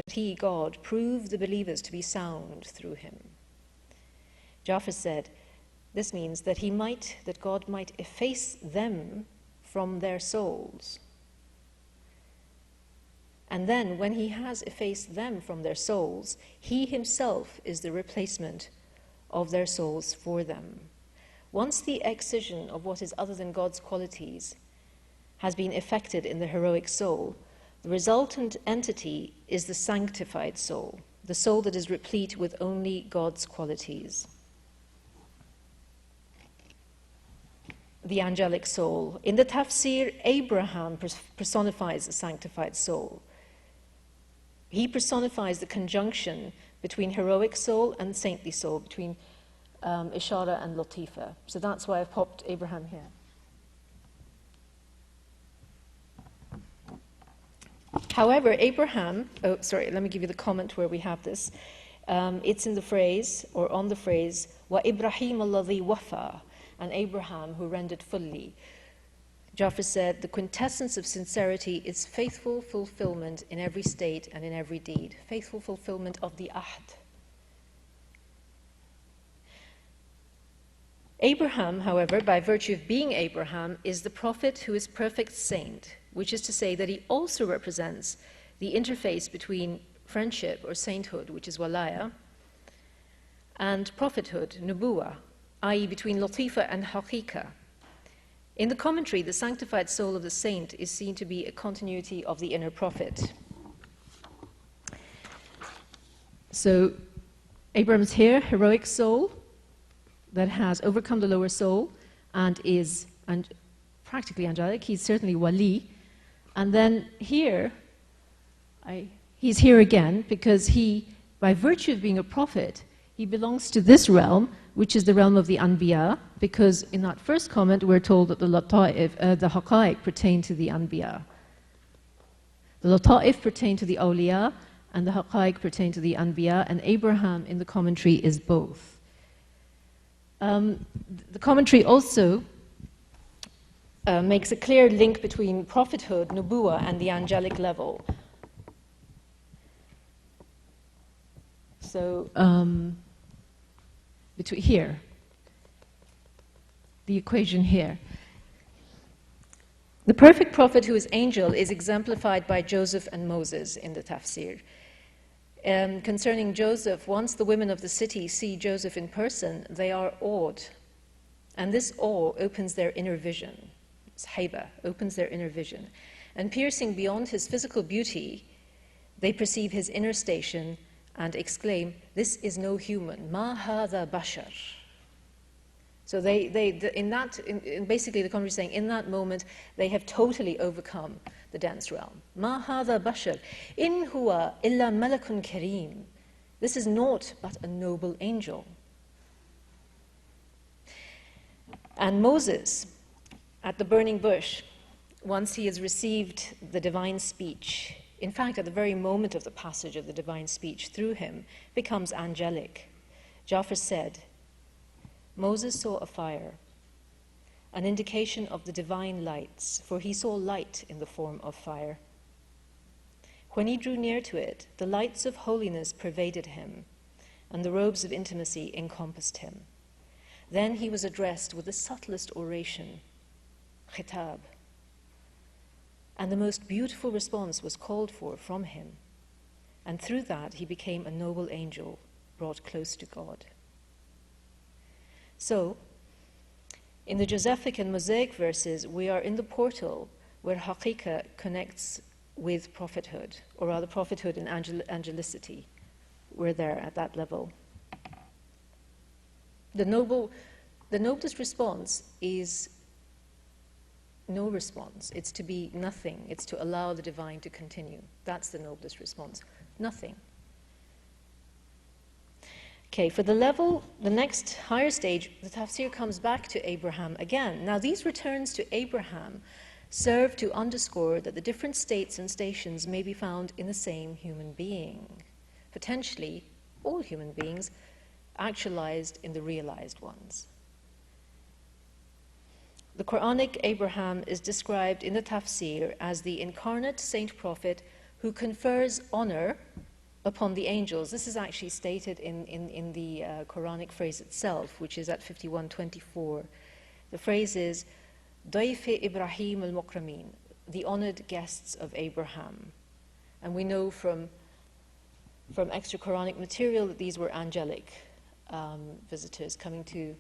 he, God, proved the believers to be sound through him. Jafar said, this means that God might efface them from their souls. And then, when he has effaced them from their souls, he himself is the replacement of their souls for them. Once the excision of what is other than God's qualities has been effected in the heroic soul, the resultant entity is the sanctified soul, the soul that is replete with only God's qualities. The angelic soul. In the Tafsir, Abraham personifies the sanctified soul. He personifies the conjunction between heroic soul and saintly soul, between al-isharat and Latifa. So that's why I've popped Abraham here. However, Abraham, let me give you the comment where we have this. It's in the phrase, or on the phrase, wa Ibrahim alladhi wafa, and Abraham who rendered fully. Jafar said, the quintessence of sincerity is faithful fulfillment in every state and in every deed. Faithful fulfillment of the ahd. Abraham, however, by virtue of being Abraham, is the prophet who is perfect saint, which is to say that he also represents the interface between friendship or sainthood, which is walaya, and prophethood, nubuwah, i.e. between latifa and haqiqa. In the commentary, the sanctified soul of the saint is seen to be a continuity of the inner prophet. So Abraham's here, heroic soul that has overcome the lower soul and is practically angelic. He's certainly wali. And then here, he's here again because he, by virtue of being a prophet, he belongs to this realm, which is the realm of the anbiya, because in that first comment we're told that the Lataif, the haqa'iq pertain to the anbiya. The Lataif pertain to the awliya, and the haqa'iq pertain to the anbiya, and Abraham in the commentary is both. The commentary also makes a clear link between prophethood, nubuwah, and the angelic level. So, between here, the equation here. The perfect prophet who is angel is exemplified by Joseph and Moses in the tafsir. Concerning Joseph, once the women of the city see Joseph in person, they are awed. And this awe opens their inner vision. It's haiba, opens their inner vision. And piercing beyond his physical beauty, they perceive his inner station and exclaim, "This is no human. Ma hadha bashar." So basically the commentary is saying, in that moment, they have totally overcome the dense realm. Ma hadha bashar, in huwa illa malakun kareem. This is naught but a noble angel. And Moses, at the burning bush, once he has received the divine speech, in fact, at the very moment of the passage of the divine speech through him, becomes angelic. Jafar said, Moses saw a fire, an indication of the divine lights, for he saw light in the form of fire. When he drew near to it, the lights of holiness pervaded him, and the robes of intimacy encompassed him. Then he was addressed with the subtlest oration, khitab, and the most beautiful response was called for from him, and through that he became a noble angel brought close to God. So, in the Josephic and Mosaic verses, we are in the portal where haqiqa connects with prophethood, or rather prophethood and angelicity. We're there at that level. The noblest response is no response. It's to be nothing. It's to allow the divine to continue. That's the noblest response. Nothing. Okay, for the next higher stage, the tafsir comes back to Abraham again. Now, these returns to Abraham serve to underscore that the different states and stations may be found in the same human being. Potentially, all human beings actualized in the realized ones. The Qur'anic Abraham is described in the tafsir as the incarnate saint prophet who confers honor upon the angels. This is actually stated in the Quranic phrase itself, which is at 51:24. The phrase is, Dayf Ibrahim al-Mukramin, the honored guests of Abraham. And we know from extra Quranic material that these were angelic visitors coming to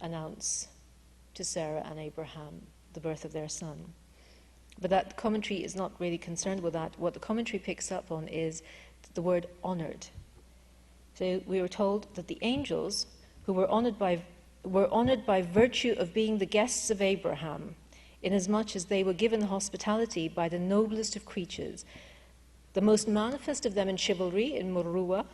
announce to Sarah and Abraham the birth of their son. But that commentary is not really concerned with that. What the commentary picks up on is the word honored. So we were told that the angels, who were honored by virtue of being the guests of Abraham, inasmuch as they were given hospitality by the noblest of creatures, the most manifest of them in chivalry, in murruwa,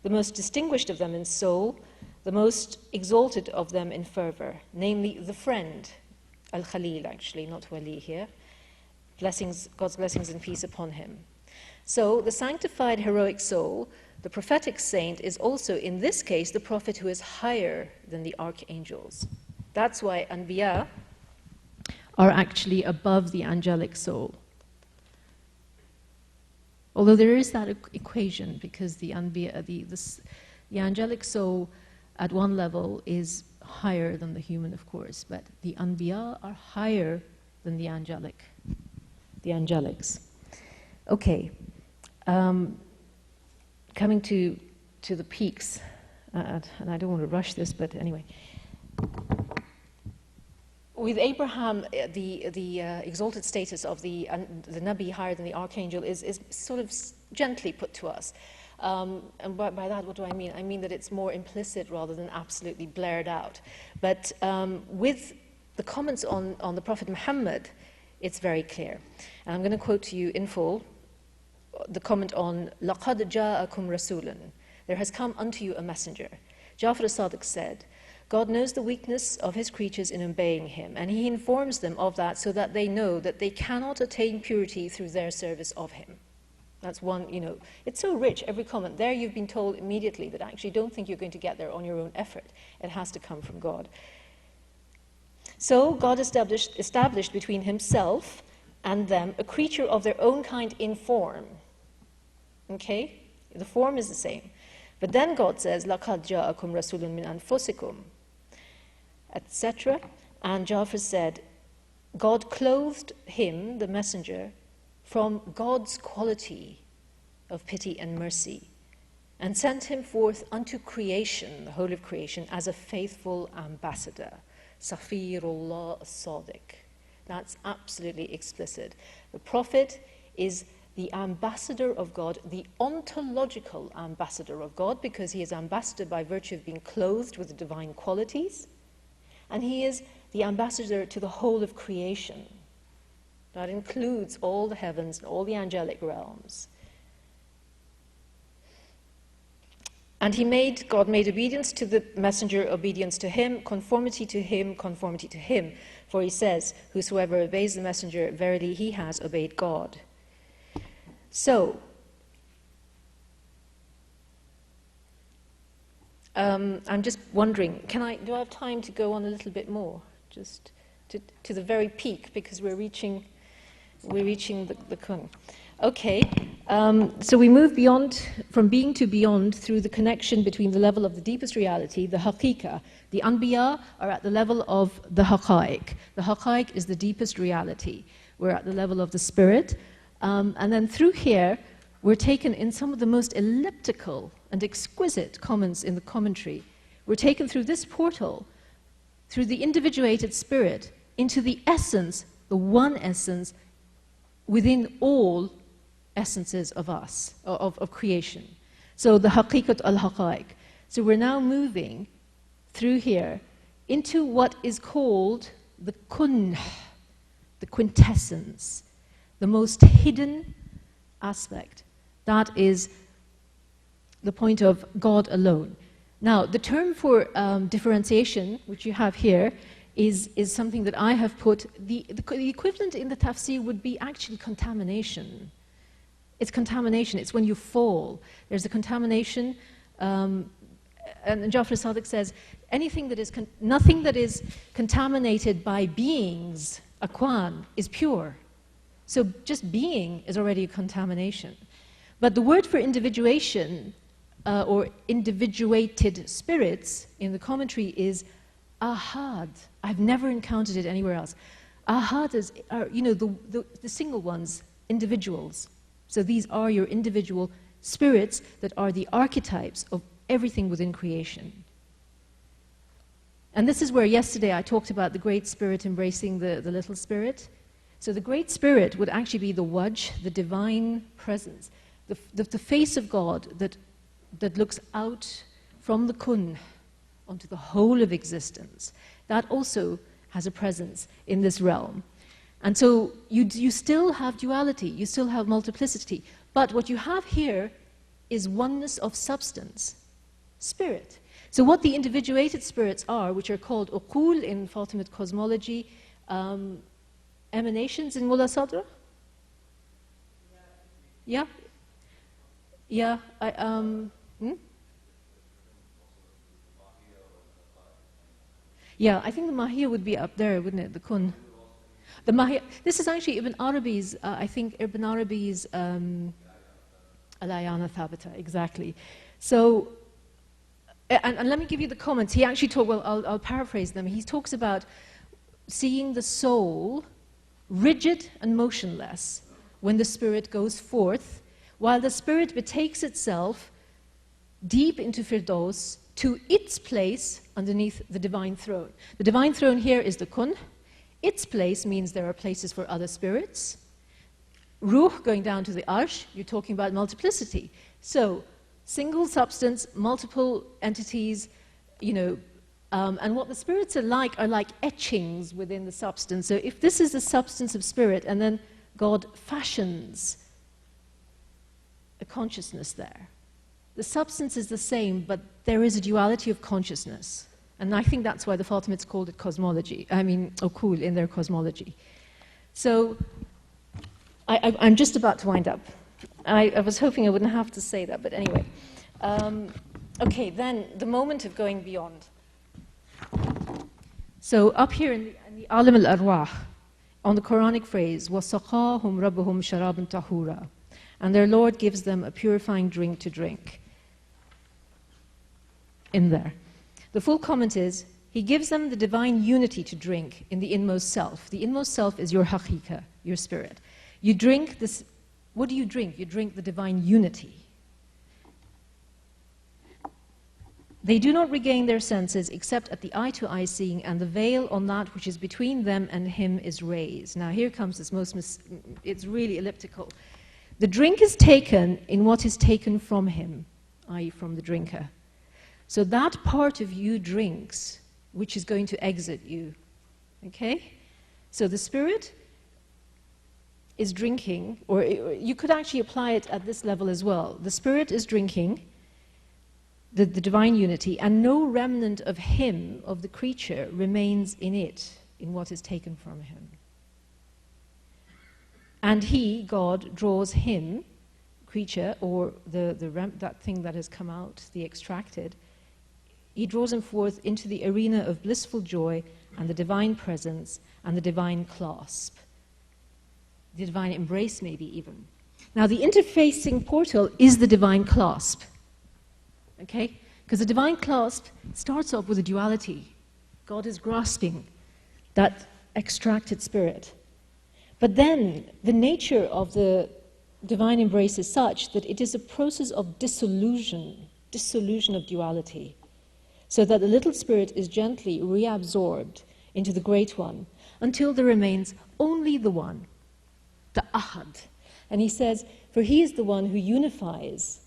the most distinguished of them in soul, the most exalted of them in fervor, namely the friend, al-Khalil actually, not wali here, God's blessings and peace upon him. So the sanctified heroic soul, the prophetic saint, is also in this case the prophet who is higher than the archangels. That's why Anbiya are actually above the angelic soul. Although there is that equation, because the Anbiya, the angelic soul at one level is higher than the human, of course, but the Anbiya are higher than the angelics. Okay, coming to the peaks, and I don't want to rush this, but anyway. With Abraham, the exalted status of the Nabi higher than the archangel is sort of gently put to us. And by that, what do I mean? I mean that it's more implicit rather than absolutely blared out. But with the comments on the Prophet Muhammad, it's very clear. And I'm going to quote to you in full the comment on لَقَدْ جَاءَكُمْ رَسُولٌ. There has come unto you a messenger. Ja'far al-Sadiq said, God knows the weakness of his creatures in obeying him, and he informs them of that so that they know that they cannot attain purity through their service of him. That's one, it's so rich, every comment. There you've been told immediately that actually don't think you're going to get there on your own effort. It has to come from God. So God established between himself and them a creature of their own kind in form. Okay? The form is the same. But then God says, لَقَدْ جَاءَكُمْ رَسُولٌ مِّنْ أَنفُسِكُمْ, etc. And Ja'far said, God clothed him, the messenger, from God's quality of pity and mercy, and sent him forth unto creation, the whole of creation, as a faithful ambassador. Safirullah al-Sadiq. That's absolutely explicit. The prophet is the ambassador of God, the ontological ambassador of God, because he is ambassador by virtue of being clothed with the divine qualities, and he is the ambassador to the whole of creation. That includes all the heavens and all the angelic realms. And God made obedience to the messenger, obedience to him, conformity to him, conformity to him. For he says, whosoever obeys the messenger, verily he has obeyed God. So, I'm just wondering, do I have time to go on a little bit more? Just to the very peak, because we're reaching the kun. Okay, so we move from being to beyond through the connection between the level of the deepest reality, the haqiqah. The anbiya are at the level of the haqa'iq. The haqa'iq is the deepest reality. We're at the level of the spirit. And then through here, we're taken in some of the most elliptical and exquisite comments in the commentary. We're taken through this portal, through the individuated spirit, into the essence, the one essence, within all essences of us, of creation. So the haqiqat al-haqa'iq. So we're now moving through here into what is called the kunh, the quintessence, the most hidden aspect. That is the point of God alone. Now, the term for differentiation, which you have here, is something that I have put, the equivalent in the tafsir would be actually contamination. It's contamination, it's when you fall. There's a contamination, and Ja'far al-Sadiq says, nothing that is contaminated by beings, akwan, is pure. So just being is already a contamination. But the word for individuation or individuated spirits in the commentary is ahad. I've never encountered it anywhere else. Ahad is, the single ones, individuals. So these are your individual spirits that are the archetypes of everything within creation. And this is where yesterday I talked about the great spirit embracing the little spirit. So the great spirit would actually be the wajh, the divine presence, the face of God that looks out from the kun onto the whole of existence. That also has a presence in this realm. And so you still have duality, you still have multiplicity, but what you have here is oneness of substance, spirit. So what the individuated spirits are, which are called uqul in Fatimid cosmology, emanations in Mullah Sadra? Yeah? Yeah, Yeah, I think the Mahia would be up there, wouldn't it? The kun. The Mahia. This is actually Ibn Arabi's, I think Ibn Arabi's Al-Ayana Thabita, exactly. So, and let me give you the comments. He actually talked, well, I'll paraphrase them. He talks about seeing the soul rigid and motionless when the spirit goes forth, while the spirit betakes itself deep into Firdaus to its place underneath the divine throne. The divine throne here is the kun. Its place means there are places for other spirits. Ruh going down to the arsh, you're talking about multiplicity. So, single substance, multiple entities, and what the spirits are like etchings within the substance. So if this is the substance of spirit, and then God fashions a consciousness there, the substance is the same, but there is a duality of consciousness. And I think that's why the Fatimids called it cosmology, uqul in their cosmology. So I'm just about to wind up. I was hoping I wouldn't have to say that, but anyway. Okay, then the moment of going beyond. So up here in the Alim al-Arwah, on the Quranic phrase, وَسَقَاهُمْ رَبُّهُمْ شَرَابًا طَهُورًا, and their Lord gives them a purifying drink to drink. In there. The full comment is, He gives them the divine unity to drink in the inmost self. The inmost self is your haqiqah, your spirit. You drink this, what do you drink? You drink the divine unity. They do not regain their senses except at the eye-to-eye seeing, and the veil on that which is between them and Him is raised. Now here comes this it's really elliptical. The drink is taken in what is taken from Him, i.e. from the drinker. So that part of you drinks, which is going to exit you, okay? So the spirit is drinking, or you could actually apply it at this level as well. The spirit is drinking the divine unity, and no remnant of Him, of the creature, remains in it, in what is taken from Him. And He, God, draws Him, creature, or that thing that has come out, the extracted, He draws him forth into the arena of blissful joy and the divine presence and the divine clasp. The divine embrace, maybe even. Now, the interfacing portal is the divine clasp. Okay? Because the divine clasp starts off with a duality. God is grasping that extracted spirit. But then, the nature of the divine embrace is such that it is a process of dissolution of duality, so that the little spirit is gently reabsorbed into the great one until there remains only the one, the ahad. And he says, for he is the one who unifies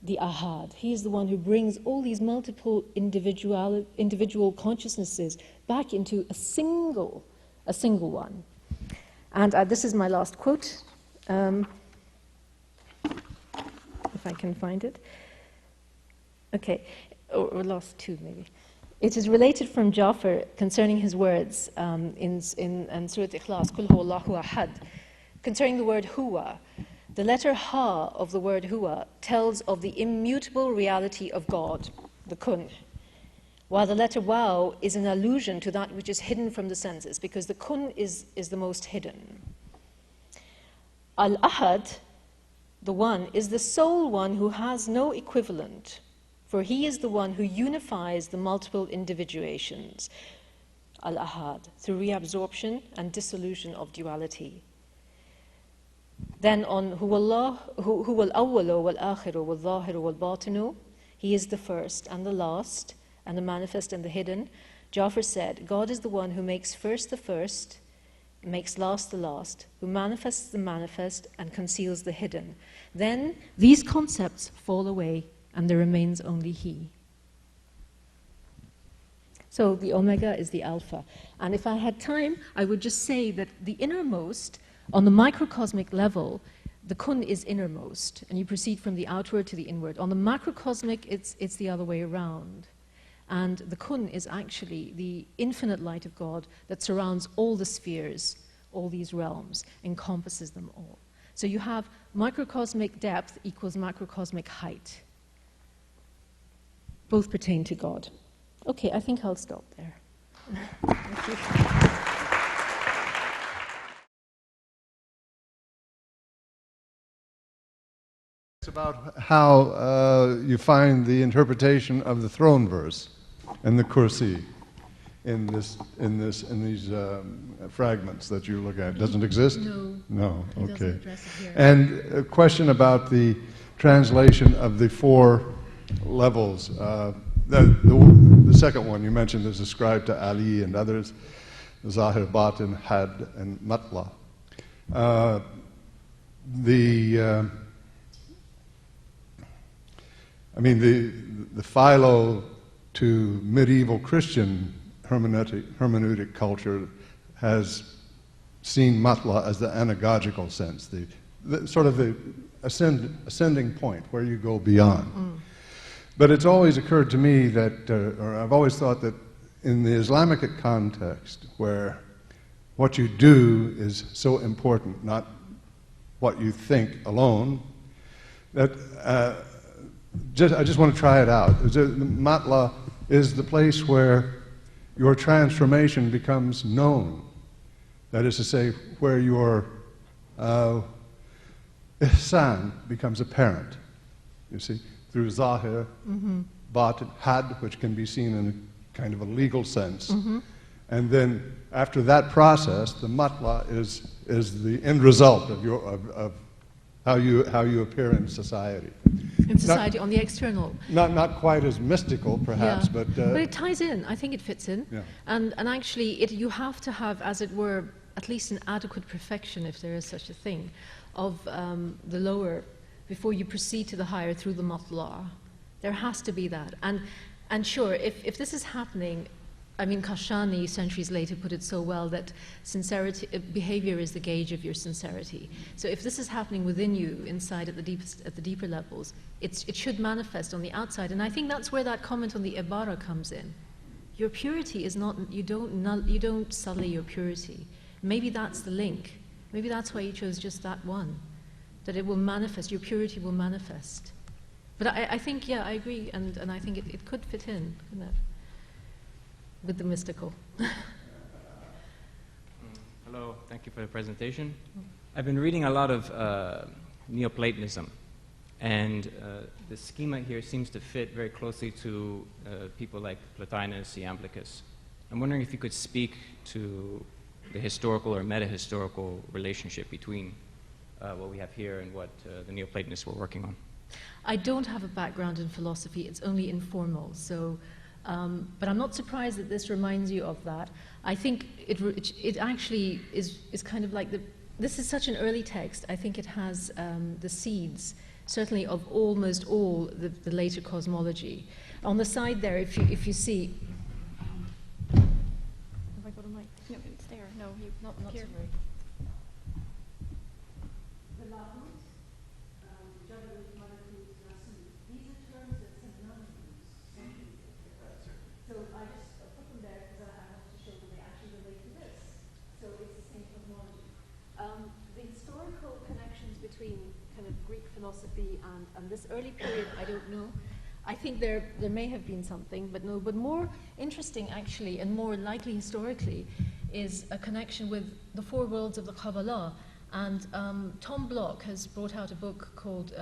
the ahad. He is the one who brings all these multiple individual consciousnesses back into a single one. And this is my last quote, if I can find it. Okay. Or last two, maybe. It is related from Jafar concerning his words in Surah Ikhlas, Qul huwa Allahu ahad, concerning the word huwa. The letter ha of the word huwa tells of the immutable reality of God, the kun, while the letter waw is an allusion to that which is hidden from the senses, because the kun is the most hidden. Al-ahad, the One, is the sole one who has no equivalent, for He is the one who unifies the multiple individuations, al-ahad, through reabsorption and dissolution of duality. Then on huwa al-awwalu wal-akhiru wal-zahiru wal-batinu, He is the first and the last, and the manifest and the hidden. Jafar said, God is the one who makes first the first, makes last the last, who manifests the manifest and conceals the hidden. Then these concepts fall away and there remains only He. So the Omega is the Alpha. And if I had time, I would just say that the innermost, on the microcosmic level, the kun is innermost, and you proceed from the outward to the inward. On the macrocosmic, it's the other way around. And the kun is actually the infinite light of God that surrounds all the spheres, all these realms, encompasses them all. So you have microcosmic depth equals macrocosmic height. Both pertain to God. Okay, I think I'll stop there. Thank you. It's about how you find the interpretation of the throne verse and the Kursi in these fragments that you look at. Doesn't exist? No. No. He Okay. doesn't address it here. And a question about the translation of the four levels. The second one you mentioned is ascribed to Ali and others, Zahir, Batin, Had, and Matla. The philo to medieval Christian hermeneutic culture has seen matla as the anagogical sense, the sort of the ascending point where you go beyond. Mm. But it's always occurred to me that, or I've always thought that in the Islamic context, where what you do is so important, not what you think alone, that I just want to try it out. Matla is the place where your transformation becomes known. That is to say, where your ihsan becomes apparent. You see, through Zahir, Batin, Had, which can be seen in a kind of a legal sense. Mm-hmm. And then after that process, the matla is the end result of how you appear in society. In society, on the external. Not quite as mystical, perhaps, yeah. but it ties in. I think it fits in. Yeah. And actually, you have to have, as it were, at least an adequate perfection, if there is such a thing, of the lower before you proceed to the higher through the matla. There has to be that. And sure, if this is happening, I mean, Kashani, centuries later, put it so well that sincerity, behavior is the gauge of your sincerity. So if this is happening within you, inside at the deeper levels, it should manifest on the outside. And I think that's where that comment on the ibara comes in. Your purity is not, you don't sully your purity. Maybe that's the link. Maybe that's why you chose just that one, that it will manifest, your purity will manifest. But I think, yeah, I agree, and I think it could fit in, couldn't it? With the mystical. Hello, thank you for the presentation. I've been reading a lot of Neoplatonism, and the schema here seems to fit very closely to people like Plotinus, Iamblichus. I'm wondering if you could speak to the historical or meta-historical relationship between what we have here and what the Neoplatonists were working on. I don't have a background in philosophy, it's only informal, so but I'm not surprised that this reminds you of that. I think it actually is kind of like this is such an early text. I think it has the seeds, certainly of almost all the later cosmology. On the side there, if you see, have I got a mic? No, it's there. No, you not here. so very. Between kind of Greek philosophy and this early period, I don't know. I think there may have been something, but no. But more interesting, actually, and more likely historically, is a connection with the four worlds of the Kabbalah And Tom Bloch has brought out a book called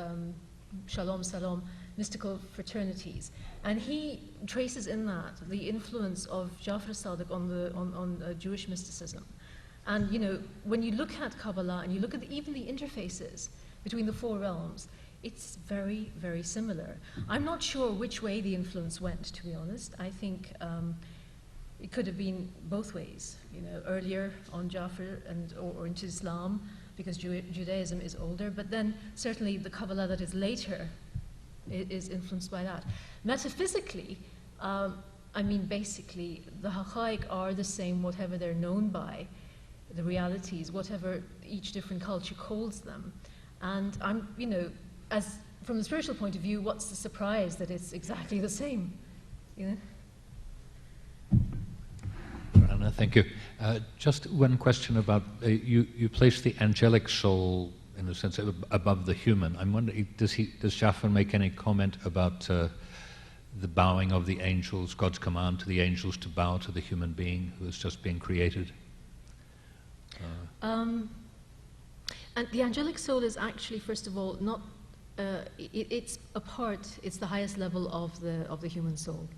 Shalom Salam, Mystical Fraternities. And he traces in that the influence of Jafar al-Sadiq on Jewish mysticism. And you know, when you look at Kabbalah and you look at even the interfaces between the four realms, it's very, very similar. I'm not sure which way the influence went, to be honest. I think it could have been both ways, you know, earlier on Jafar or into Islam, because Judaism is older, but then certainly the Kabbalah that is later is influenced by that. Metaphysically, I mean, basically, the Haqqaiq are the same, whatever they're known by, the realities, whatever each different culture calls them. And I'm, you know, as from the spiritual point of view, what's the surprise that it's exactly the same, you know? Farhana, thank you. Just one question about, you place the angelic soul, in a sense, above the human. I'm wondering, does Jafar make any comment about the bowing of the angels, God's command to the angels to bow to the human being who has just been created? And the angelic soul is actually, first of all, not, it's a part, it's the highest level of the human soul.